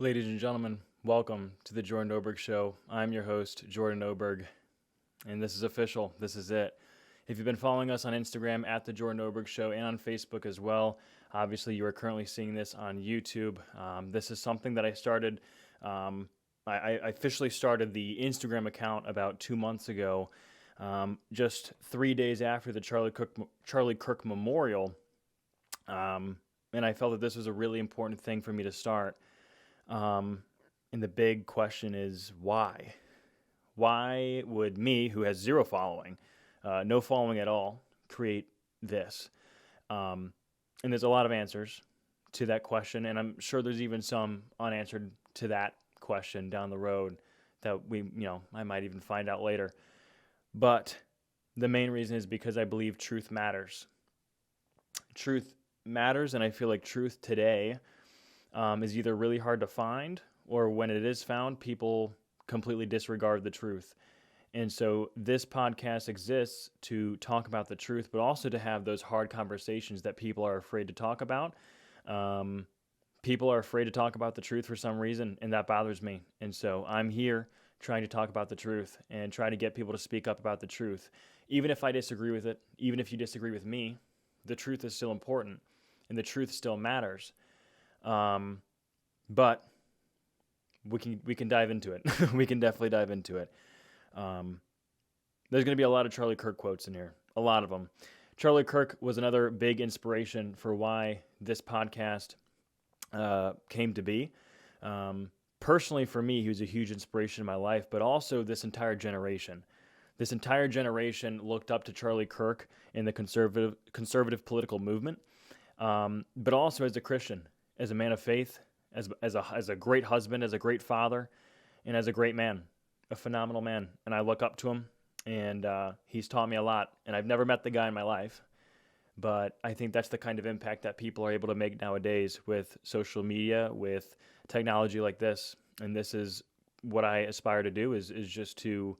Ladies and gentlemen, welcome to the Jordan Oberg Show. I'm your host, Jordan Oberg, and this is official. This is it. If you've been following us on Instagram at the Jordan Oberg Show and on Facebook as well, obviously you are currently seeing this on YouTube. This is something that I started. I officially started the Instagram account about 2 months ago, just 3 days after the Charlie Kirk Memorial, and I felt that this was a really important thing for me to start. And the big question is why? Why would me, who has zero following, no following at all, create this? And there's a lot of answers to that question, and I'm sure there's even some unanswered to that question down the road that I might even find out later. But the main reason is because I believe truth matters. Truth matters, and I feel like truth today is either really hard to find, or when it is found, people completely disregard the truth. And so this podcast exists to talk about the truth, but also to have those hard conversations that people are afraid to talk about. People are afraid to talk about the truth for some reason, and that bothers me. And so I'm here trying to talk about the truth and try to get people to speak up about the truth. Even if I disagree with it, even if you disagree with me, the truth is still important, and the truth still matters. But we can dive into it. We can definitely dive into it. There's going to be a lot of Charlie Kirk quotes in here, a lot of them. Charlie Kirk was another big inspiration for why this podcast came to be. Personally, for me, he was a huge inspiration in my life, but also this entire generation. This entire generation looked up to Charlie Kirk in the conservative political movement, but also as a Christian, as a man of faith, as a great husband, as a great father, and as a great man, a phenomenal man. And I look up to him, and he's taught me a lot. And I've never met the guy in my life, but I think that's the kind of impact that people are able to make nowadays with social media, with technology like this. And this is what I aspire to do, is just to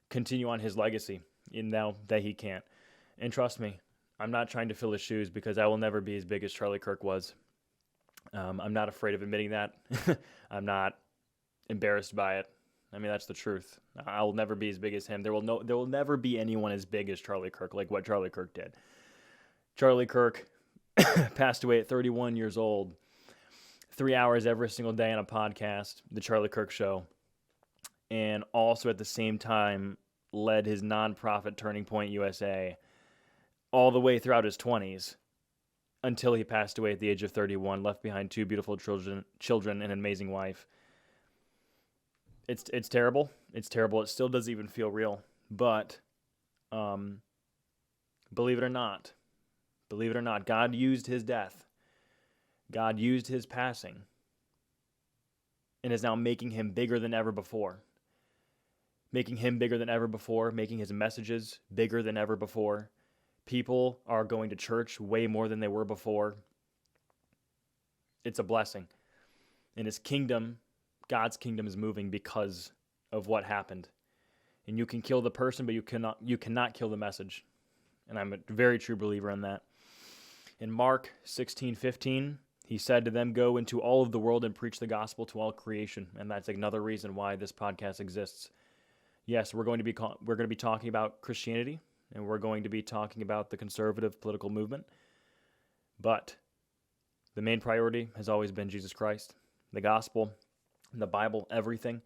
continue on his legacy, now that he can't. And trust me, I'm not trying to fill his shoes, because I will never be as big as Charlie Kirk was. I'm not afraid of admitting that. I'm not embarrassed by it. I mean, that's the truth. I'll never be as big as him. There will never be anyone as big as Charlie Kirk, like what Charlie Kirk did. Charlie Kirk passed away at 31 years old, 3 hours every single day on a podcast, The Charlie Kirk Show, and also at the same time led his nonprofit Turning Point USA all the way throughout his 20s. Until he passed away at the age of 31, left behind 2 beautiful children and an amazing wife. It's terrible. It's terrible. It still doesn't even feel real. But believe it or not, God used his death. God used his passing, and is now making him bigger than ever before. Making him bigger than ever before, making his messages bigger than ever before. People are going to church way more than they were before. It's a blessing. And his kingdom, God's kingdom, is moving because of what happened. And you can kill the person, but you cannot kill the message. And I'm a very true believer in that. In Mark 16:15, he said to them, "Go into all of the world and preach the gospel to all creation." And that's another reason why this podcast exists. Yes, we're going to be talking about Christianity, and we're going to be talking about the conservative political movement. But the main priority has always been Jesus Christ, the gospel, the Bible, everything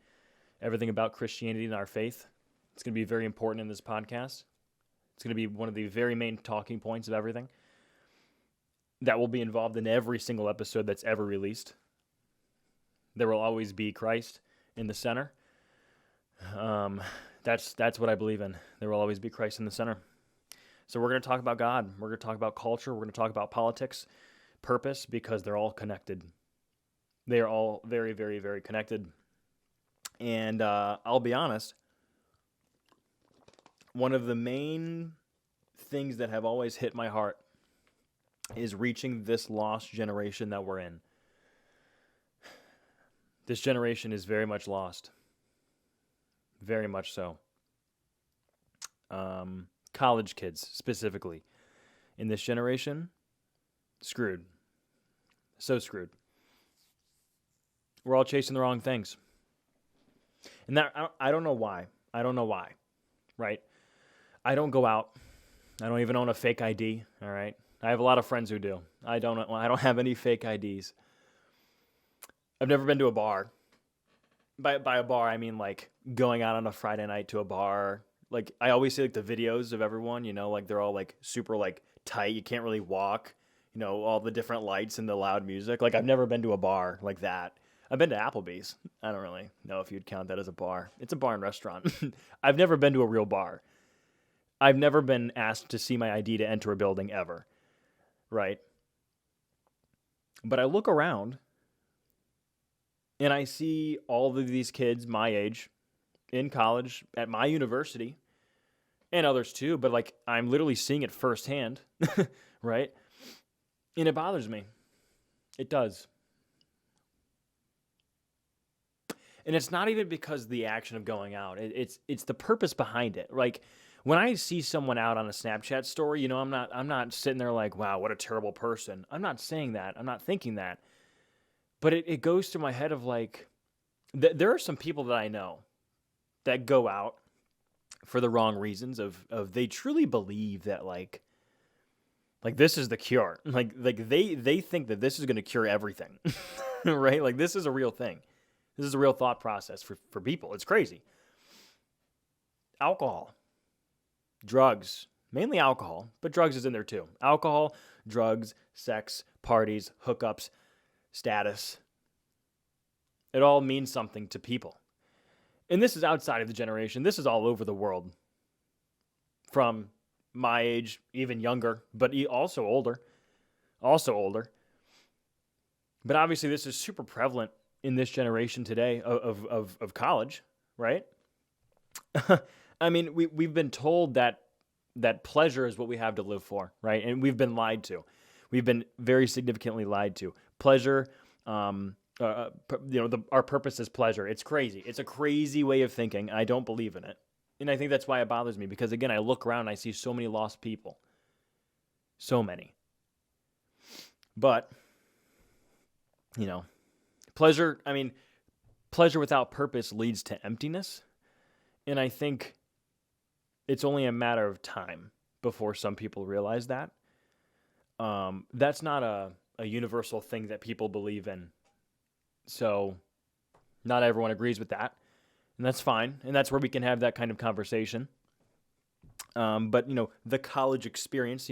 about Christianity and our faith. It's going to be very important in this podcast. It's going to be one of the very main talking points of everything that will be involved in every single episode that's ever released. There will always be Christ in the center. That's what I believe in. There will always be Christ in the center. So we're going to talk about God. We're going to talk about culture. We're going to talk about politics, purpose, because they're all connected. They are all very, very, very connected. And I'll be honest, one of the main things that have always hit my heart is reaching this lost generation that we're in. This generation is very much lost. Very much so. College kids, specifically. In this generation, screwed. So screwed. We're all chasing the wrong things. And that, I don't know why. I don't know why, right? I don't go out. I don't even own a fake ID, all right? I have a lot of friends who do. I don't have any fake IDs. I've never been to a bar. By a bar, I mean like going out on a Friday night to a bar. Like I always see like the videos of everyone, like they're all like super like tight. You can't really walk, all the different lights and the loud music. Like I've never been to a bar like that. I've been to Applebee's. I don't really know if you'd count that as a bar. It's a bar and restaurant. I've never been to a real bar. I've never been asked to see my ID to enter a building ever, right? But I look around and I see all of these kids my age in college at my university and others too, but like I'm literally seeing it firsthand, right? And it bothers me. It does. And it's not even because of the action of going out. It's the purpose behind it. Like when I see someone out on a Snapchat story, I'm not sitting there like, wow, what a terrible person. I'm not saying that. I'm not thinking that. But it goes through my head of like, there are some people that I know that go out for the wrong reasons of they truly believe that like this is the cure. Like they think that this is going to cure everything, right? Like this is a real thing. This is a real thought process for people. It's crazy. Alcohol, drugs, mainly alcohol, but drugs is in there too. Alcohol, drugs, sex, parties, hookups, status. It all means something to people. And this is outside of the generation. This is all over the world. From my age, even younger, but also older. But obviously this is super prevalent in this generation today of college, right? I mean, we've been told that pleasure is what we have to live for, right? And we've been lied to. We've been very significantly lied to. Pleasure, our purpose is pleasure. It's crazy. It's a crazy way of thinking. I don't believe in it. And I think that's why it bothers me because, again, I look around and I see so many lost people. So many. But, pleasure without purpose leads to emptiness. And I think it's only a matter of time before some people realize that. That's not a universal thing that people believe in. So not everyone agrees with that. And that's fine. And that's where we can have that kind of conversation. But, the college experience,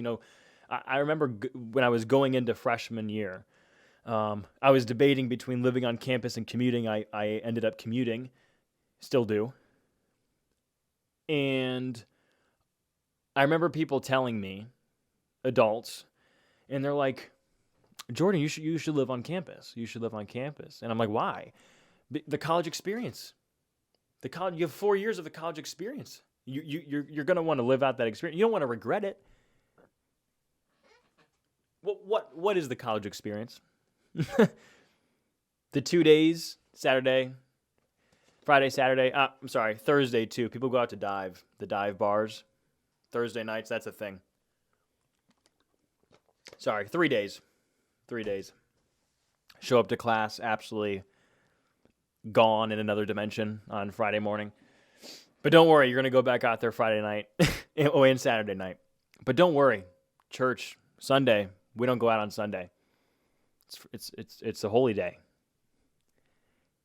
I remember when I was going into freshman year, I was debating between living on campus and commuting. I ended up commuting, still do. And I remember people telling me, adults, and they're like, Jordan, you should live on campus. You should live on campus. And I'm like, why? The college experience. You have 4 years of the college experience. You're going to want to live out that experience. You don't want to regret it. What is the college experience? The 2 days, Thursday too. People go out to the dive bars. Thursday nights, that's a thing. 3 days. 3 days. Show up to class absolutely gone in another dimension on Friday morning. But don't worry, you're going to go back out there Friday night and Saturday night. But don't worry, church, Sunday, we don't go out on Sunday. It's a holy day.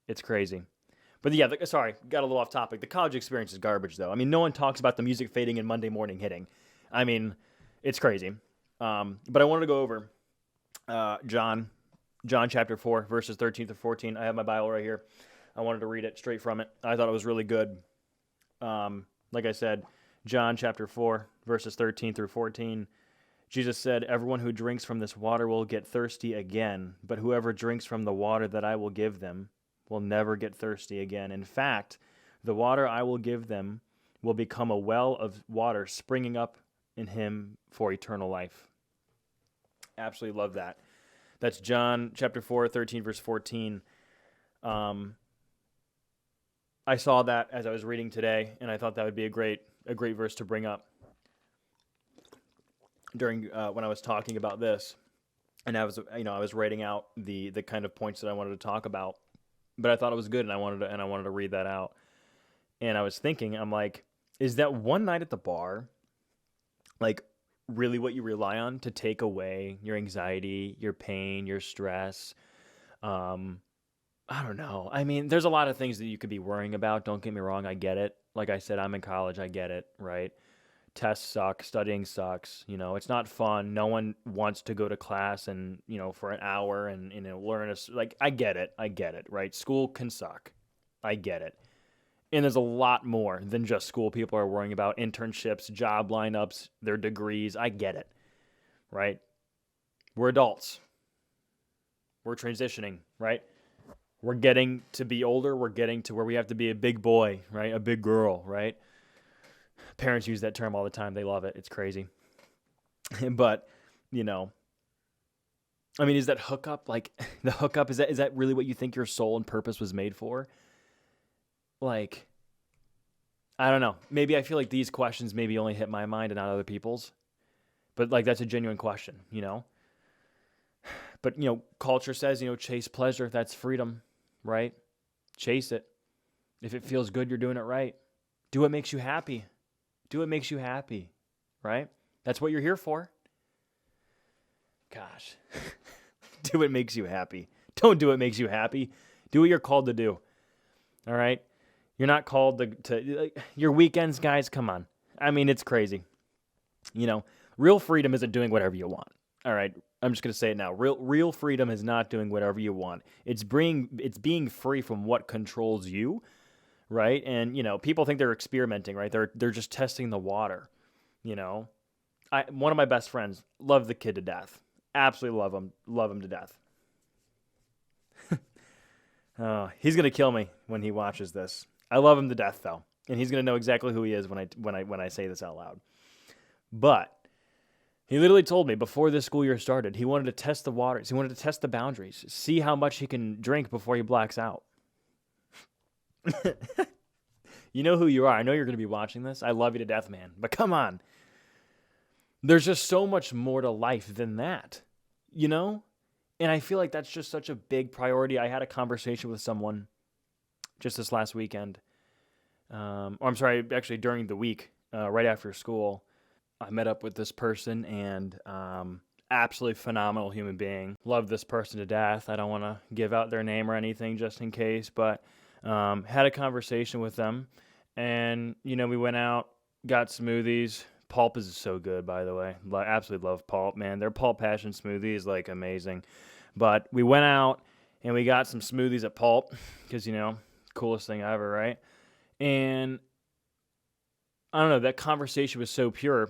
It's crazy. But yeah, got a little off topic. The college experience is garbage, though. I mean, no one talks about the music fading and Monday morning hitting. I mean, it's crazy. But I wanted to go over John chapter 4, verses 13 through 14. I have my Bible right here. I wanted to read it straight from it. I thought it was really good. Like I said, John chapter 4, verses 13 through 14. Jesus said, "Everyone who drinks from this water will get thirsty again, but whoever drinks from the water that I will give them will never get thirsty again. In fact, the water I will give them will become a well of water springing up in him for eternal life." Absolutely love that. That's John chapter 4, 13, verse 14. I saw that as I was reading today, and I thought that would be a great verse to bring up during when I was talking about this. And I was writing out the kind of points that I wanted to talk about. but I thought it was good, and I wanted to read that out. And I was thinking, I'm like, is that one night at the bar, like, really what you rely on to take away your anxiety, your pain, your stress? I don't know. I mean, there's a lot of things that you could be worrying about. Don't get me wrong. I get it. Like I said, I'm in college. I get it, right? Tests suck. Studying sucks. It's not fun. No one wants to go to class and, for an hour and, learn. Like, I get it. I get it, right? School can suck. I get it. And there's a lot more than just school people are worrying about. Internships, job lineups, their degrees. I get it, right? We're adults. We're transitioning, right? We're getting to be older. We're getting to where we have to be a big boy, right? A big girl, right? Parents use that term all the time. They love it. It's crazy. But, I mean, is that hookup, like the hookup, is that really what you think your soul and purpose was made for? Like, I don't know. Maybe I feel like these questions maybe only hit my mind and not other people's. But, like, that's a genuine question, But, culture says, chase pleasure. That's freedom, right? Chase it. If it feels good, you're doing it right. Do what makes you happy. Do what makes you happy, right? That's what you're here for. Gosh. Do what makes you happy. Don't do what makes you happy. Do what you're called to do, all right? You're not called to your weekends, guys, come on. I mean, it's crazy. Real freedom isn't doing whatever you want, all right? I'm just going to say it now. Real freedom is not doing whatever you want. It's being free from what controls you, right? And, people think they're experimenting, right? They're just testing the water, One of my best friends, love the kid to death. Absolutely love him to death. Oh, he's going to kill me when he watches this. I love him to death, though. And he's going to know exactly who he is when I say this out loud. But he literally told me before this school year started, he wanted to test the waters. He wanted to test the boundaries, see how much he can drink before he blacks out. You know who you are. I know you're going to be watching this. I love you to death, man. But come on. There's just so much more to life than that, And I feel like that's just such a big priority. I had a conversation with someone just this last weekend. Actually during the week, right after school. I met up with this person and absolutely phenomenal human being. Love this person to death. I don't want to give out their name or anything just in case, but had a conversation with them. And, we went out, got smoothies. Pulp is so good, by the way. Absolutely love Pulp, man. Their Pulp Passion smoothie is, amazing. But we went out and we got some smoothies at Pulp because, coolest thing ever, right? And I don't know, that conversation was so pure.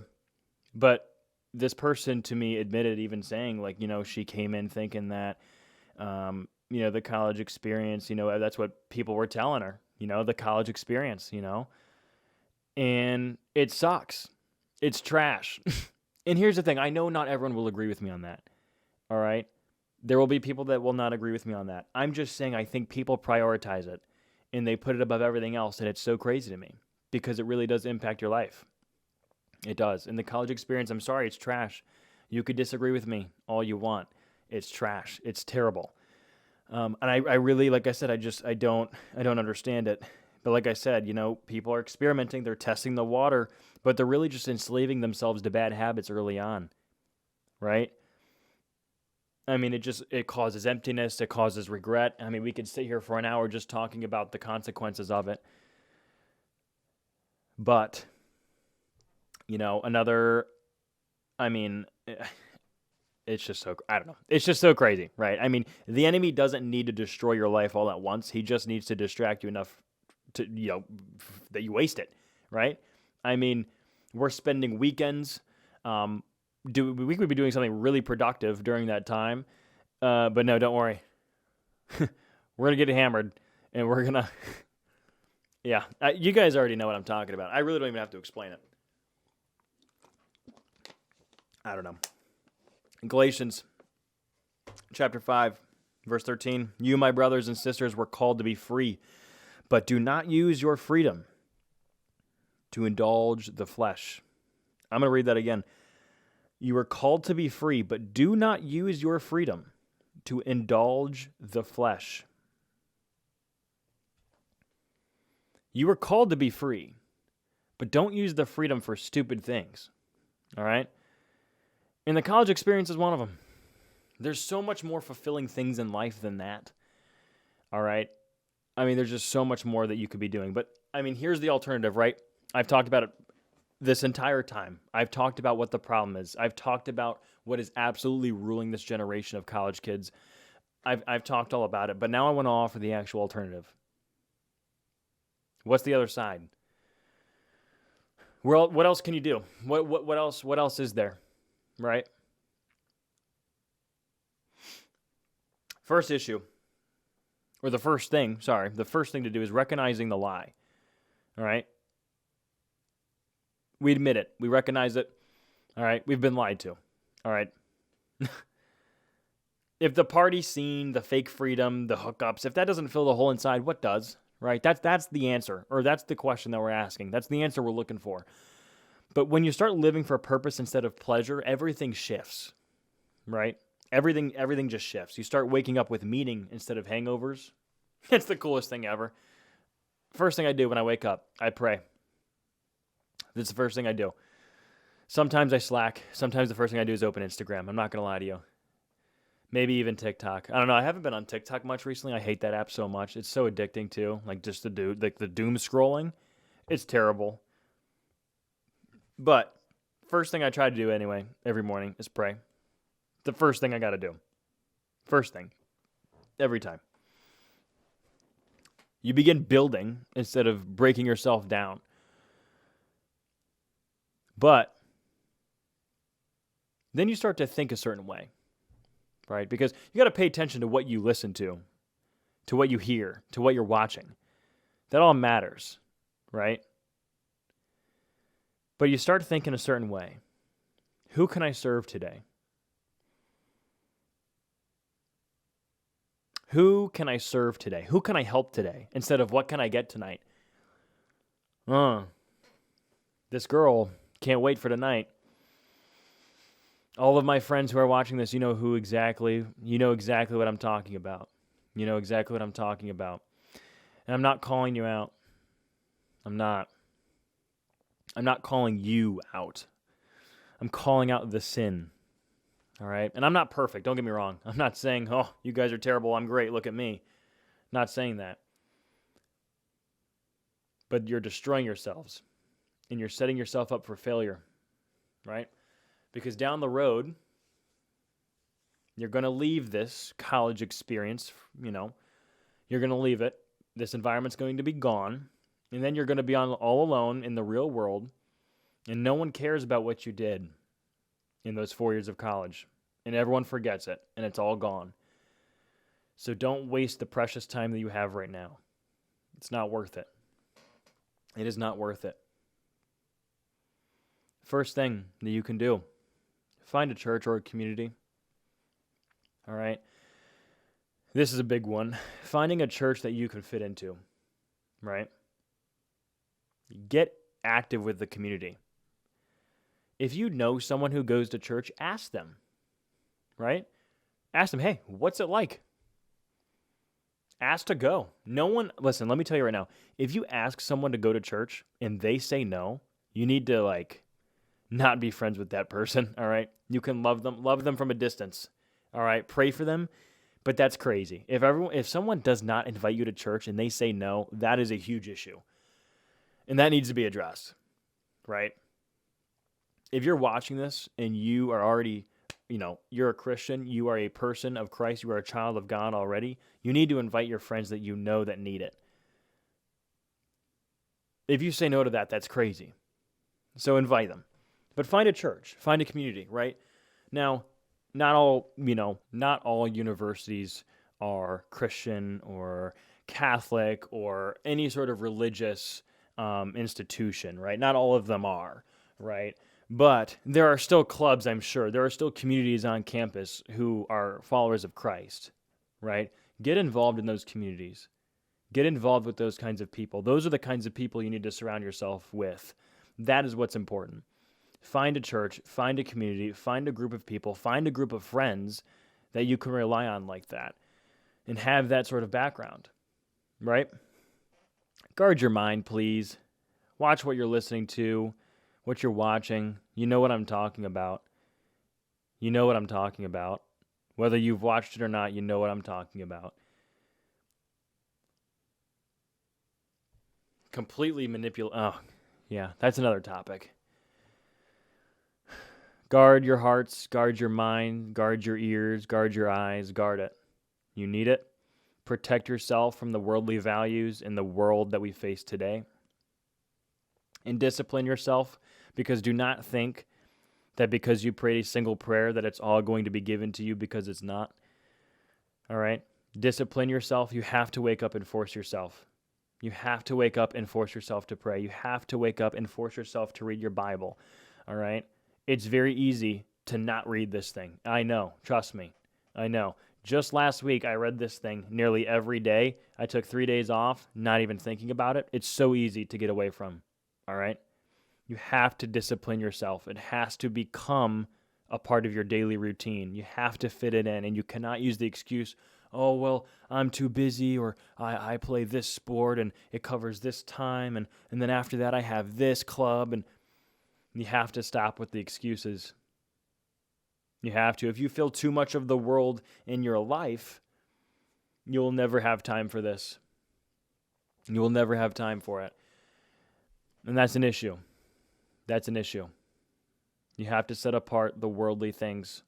But this person to me admitted even saying, she came in thinking that, the college experience, that's what people were telling her, the college experience, and it sucks. It's trash. And here's the thing. I know not everyone will agree with me on that. All right. There will be people that will not agree with me on that. I'm just saying I think people prioritize it and they put it above everything else. And it's so crazy to me because it really does impact your life. It does. In the college experience, I'm sorry, it's trash. You could disagree with me all you want. It's trash. It's terrible. And I really, like I said, I don't understand it. But like I said, people are experimenting. They're testing the water, but they're really just enslaving themselves to bad habits early on, right? I mean, it causes emptiness. It causes regret. I mean, we could sit here for an hour just talking about the consequences of it. But it's just so, I don't know. It's just so crazy, right? I mean, the enemy doesn't need to destroy your life all at once. He just needs to distract you enough to, that you waste it, right? I mean, we're spending weekends. We could be doing something really productive during that time. But no, don't worry. We're going to get hammered and we're going to, yeah, you guys already know what I'm talking about. I really don't even have to explain it. I don't know. Galatians chapter 5, verse 13. You, my brothers and sisters, were called to be free, but do not use your freedom to indulge the flesh. I'm going to read that again. You were called to be free, but do not use your freedom to indulge the flesh. You were called to be free, but don't use the freedom for stupid things, all right? And the college experience is one of them. There's so much more fulfilling things in life than that, all right? I mean, there's just so much more that you could be doing. But, I mean, here's the alternative, right? I've talked about it this entire time. I've talked about what the problem is. I've talked about what is absolutely ruling this generation of college kids. I've talked all about it, but now I want to offer the actual alternative. What's the other side? Well, what else can you do? What else is there, right? First issue, or the first thing to do is recognizing the lie, all right? We admit it. We recognize it, all right? We've been lied to, all right? If the party scene, the fake freedom, the hookups, if that doesn't fill the hole inside, what does, right? That's the answer, or that's the question that we're asking. That's the answer we're looking for. But when you start living for purpose instead of pleasure, everything shifts, right? Everything just shifts. You start waking up with meaning instead of hangovers. It's the coolest thing ever. First thing I do when I wake up, I pray. That's the first thing I do. Sometimes I slack. Sometimes the first thing I do is open Instagram. I'm not going to lie to you. Maybe even TikTok. I don't know. I haven't been on TikTok much recently. I hate that app so much. It's so addicting too. Like just the doom scrolling. It's terrible. But first thing I try to do anyway every morning is pray. The first thing I got to do. First thing. Every time. You begin building instead of breaking yourself down. But then you start to think a certain way. Right? Because you got to pay attention to what you listen to what you hear, to what you're watching. That all matters, right? But you start thinking a certain way. Who can I serve today? Who can I serve today? Who can I help today? Instead of what can I get tonight? This girl can't wait for tonight. All of my friends who are watching this, you know exactly what I'm talking about. You know exactly what I'm talking about. And I'm not calling you out. I'm not calling you out. I'm calling out the sin. All right? And I'm not perfect. Don't get me wrong. I'm not saying, oh, you guys are terrible. I'm great. Look at me. Not saying that. But you're destroying yourselves. And you're setting yourself up for failure. Right? Because down the road, you're going to leave this college experience, you're going to leave it. This environment's going to be gone. And then you're going to be all alone in the real world. And no one cares about what you did in those 4 years of college. And everyone forgets it. And it's all gone. So don't waste the precious time that you have right now. It's not worth it. It is not worth it. First thing that you can do. Find a church or a community. All right. This is a big one. Finding a church that you can fit into. Right? Get active with the community. If you know someone who goes to church, ask them. Right? Ask them, hey, what's it like? Ask to go. Listen, let me tell you right now. If you ask someone to go to church and they say no, you need to not be friends with that person, all right? You can love them from a distance, all right? Pray for them, but that's crazy. If someone does not invite you to church and they say no, that is a huge issue. And that needs to be addressed, right? If you're watching this and you are already, you're a Christian, you are a person of Christ, you are a child of God already, you need to invite your friends that you know that need it. If you say no to that, that's crazy. So invite them. But find a church, find a community, right? Now, not all universities are Christian or Catholic or any sort of religious institution, right? Not all of them are, right? But there are still clubs, I'm sure. There are still communities on campus who are followers of Christ, right? Get involved in those communities. Get involved with those kinds of people. Those are the kinds of people you need to surround yourself with. That is what's important. Find a church, find a community, find a group of people, find a group of friends that you can rely on like that and have that sort of background, right? Guard your mind, please. Watch what you're listening to, what you're watching. You know what I'm talking about. You know what I'm talking about. Whether you've watched it or not, you know what I'm talking about. Completely manipulate. Oh, yeah, that's another topic. Guard your hearts, guard your mind, guard your ears, guard your eyes, guard it. You need it. Protect yourself from the worldly values in the world that we face today. And discipline yourself, because do not think that because you prayed a single prayer that it's all going to be given to you, because it's not. All right? Discipline yourself. You have to wake up and force yourself. You have to wake up and force yourself to pray. You have to wake up and force yourself to read your Bible. All right? It's very easy to not read this thing. I know. Trust me. I know. Just last week, I read this thing nearly every day. I took 3 days off, not even thinking about it. It's so easy to get away from. All right? You have to discipline yourself. It has to become a part of your daily routine. You have to fit it in, and you cannot use the excuse, oh, well, I'm too busy, or I play this sport, and it covers this time, and then after that I have this club, and you have to stop with the excuses. You have to. If you feel too much of the world in your life, you'll never have time for this. You will never have time for it. And that's an issue. That's an issue. You have to set apart the worldly things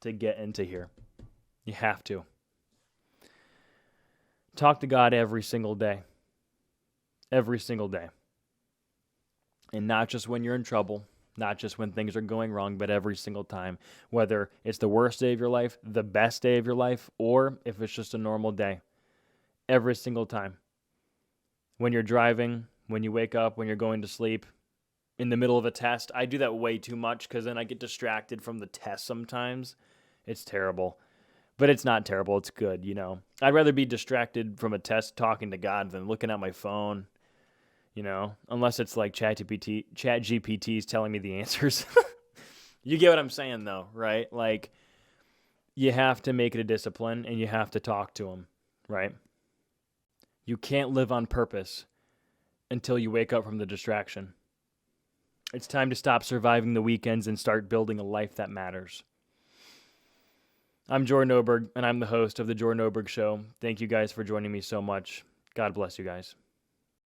to get into here. You have to. Talk to God every single day. Every single day. And not just when you're in trouble, not just when things are going wrong, but every single time. Whether it's the worst day of your life, the best day of your life, or if it's just a normal day. Every single time. When you're driving, when you wake up, when you're going to sleep, in the middle of a test. I do that way too much because then I get distracted from the test sometimes. It's terrible. But it's not terrible. It's good, you know. I'd rather be distracted from a test talking to God than looking at my phone, you know, unless it's like ChatGPT's telling me the answers. You get what I'm saying, though, right? Like, you have to make it a discipline, and you have to talk to him, right? You can't live on purpose until you wake up from the distraction. It's time to stop surviving the weekends and start building a life that matters. I'm Jordan Oberg, and I'm the host of The Jordan Oberg Show. Thank you guys for joining me so much. God bless you guys.